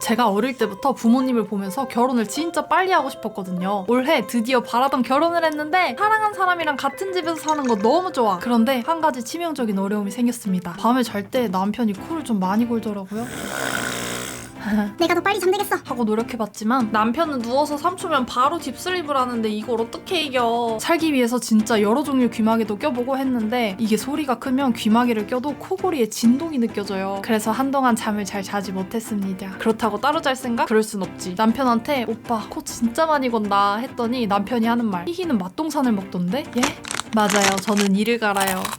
제가 어릴 때부터 부모님을 보면서 결혼을 진짜 빨리 하고 싶었거든요. 올해 드디어 바라던 결혼을 했는데 사랑한 사람이랑 같은 집에서 사는 거 너무 좋아. 그런데 한 가지 치명적인 어려움이 생겼습니다. 밤에 잘 때 남편이 코를 좀 많이 골더라고요. 내가 더 빨리 잠들겠어. 하고 노력해봤지만 남편은 누워서 3초면 바로 딥슬립을 하는데 이걸 어떻게 이겨. 살기 위해서 진짜 여러 종류 귀마개도 껴보고 했는데 이게 소리가 크면 귀마개를 껴도 코골이에 진동이 느껴져요. 그래서 한동안 잠을 잘 자지 못했습니다. 그렇다고 따로 잘 생각? 그럴 순 없지. 남편한테 오빠 코 진짜 많이 건다 했더니 남편이 하는 말, 히히는 맛동산을 먹던데? 예? 맞아요. 저는 이를 갈아요.